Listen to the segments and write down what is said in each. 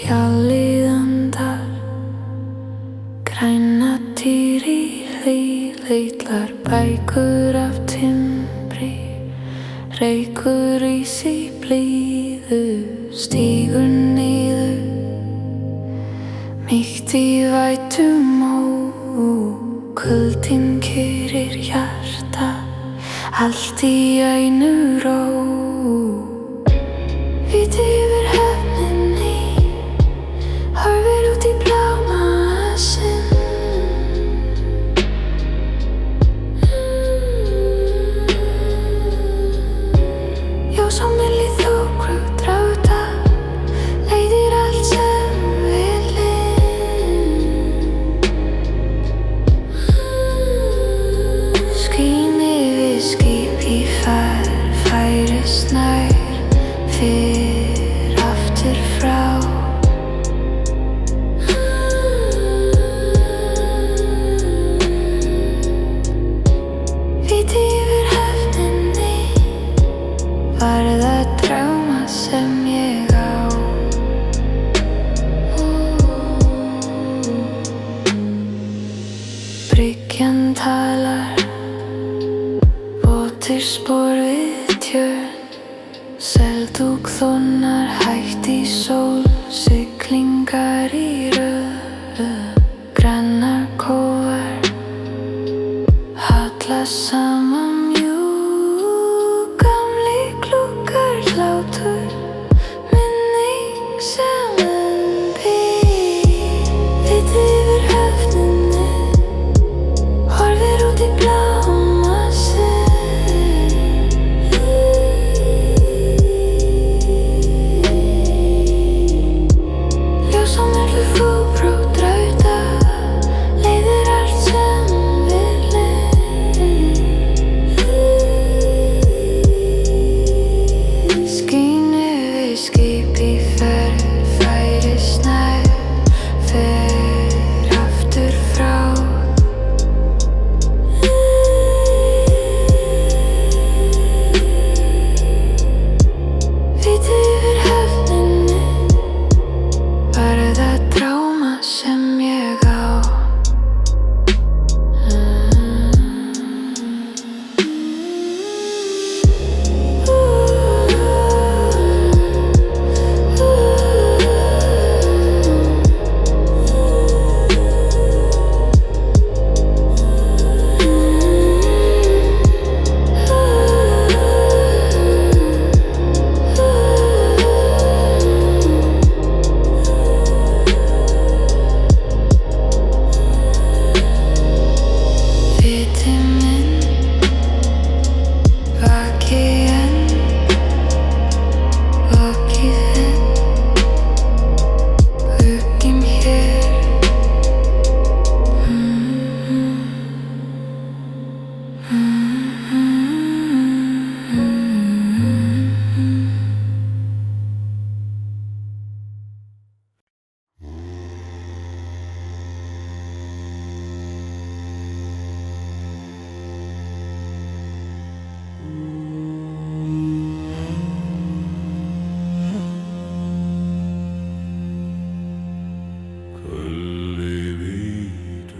Fjallíðandar, græna dýr í litlar bækur af timbri, reykur ís í blíðu, stígur niður, mýkt í vætum kuldinn kyrrir hjarta, allt í einu ró. Víti yfir höfninni, horfir út í blámasinn. Ljós á milli þokudrauta, leiðir allt sem skín yfir skip í færist nær, fer aftur frá. Víti yfir höfninni, var það drauma sem ég á. Bryggjan talar, bótir spor við tjörn, seldúk þónar hægt í sól, siglingar í röð, grannar kofar, hallast saman mjúk, gamli gluggar, hlátur, minning sem býr. Víti yfir höfninni, horfir út í blámasinn. Ljós á milli þokudrauta, leiðir allt sem skín yfir skip í færist nær, fer aftur frá. Víti yfir höfninni, var það drauma sem ég á. Viti minn, vaki enn, vakið enn, huginn hér. Gleðivík,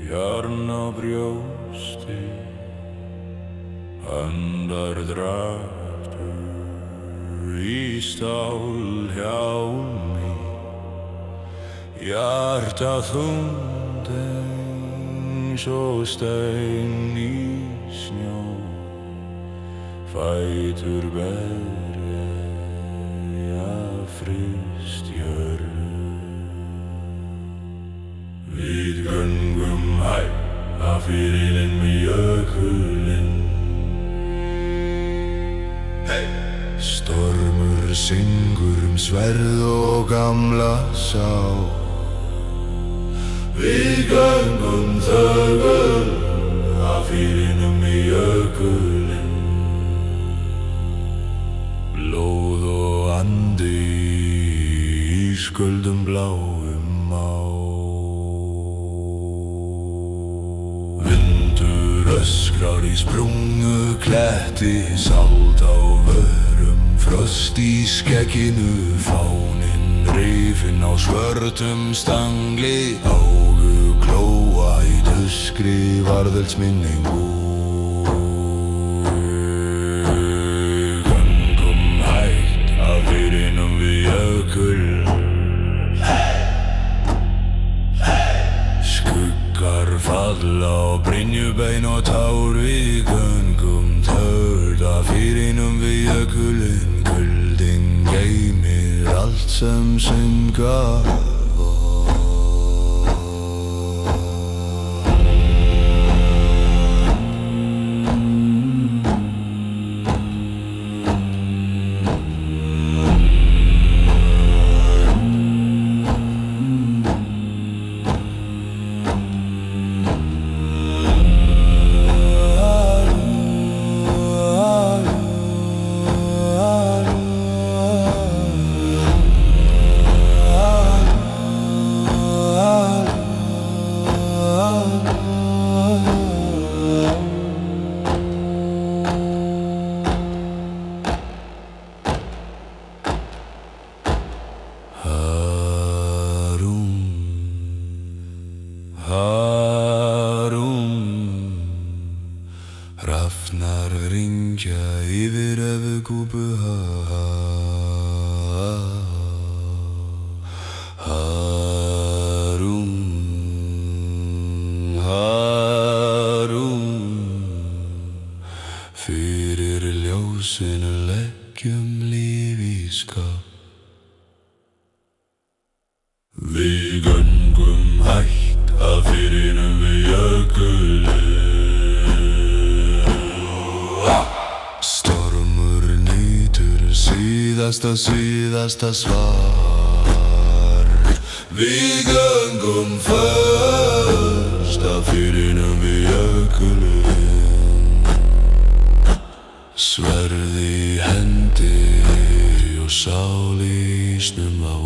járn á brjósti, andardráttur í stálhjálmi, hjarta þungt eins og steinn í snjó, fætur berja fryst jörð. Við göngum hægt af fyrirlinn með jökulinn. Stormur syngur sverð og gamla sá. Við göngum þögul af fyrirlinn með jökulinn. Blóð og andi í sköldum bláum á. Öskrar í sprungu kletti, salt á vörum frá Köst í skegginu, fáninn rifinn á svörtum stangli. Augu glóa í duskri varðöldsminningu. Göngum hægt af firðinum við jökul. Skuggar falla á brynjubein og tár. Við göngum törd af firðinum við jökulinn. Kuldinn geymir allt sem syngar. Hrafnar ringja yfir öfugúpu. Harum, harum. Fyrir ljósinu leggjum líf í skap. Við göngum hægt af firðinum við jökulinn. Stormur nýtur síðasta svar. Við göngum först af firðinum við jökulinn. Sverð í hendi og sál í ísnum á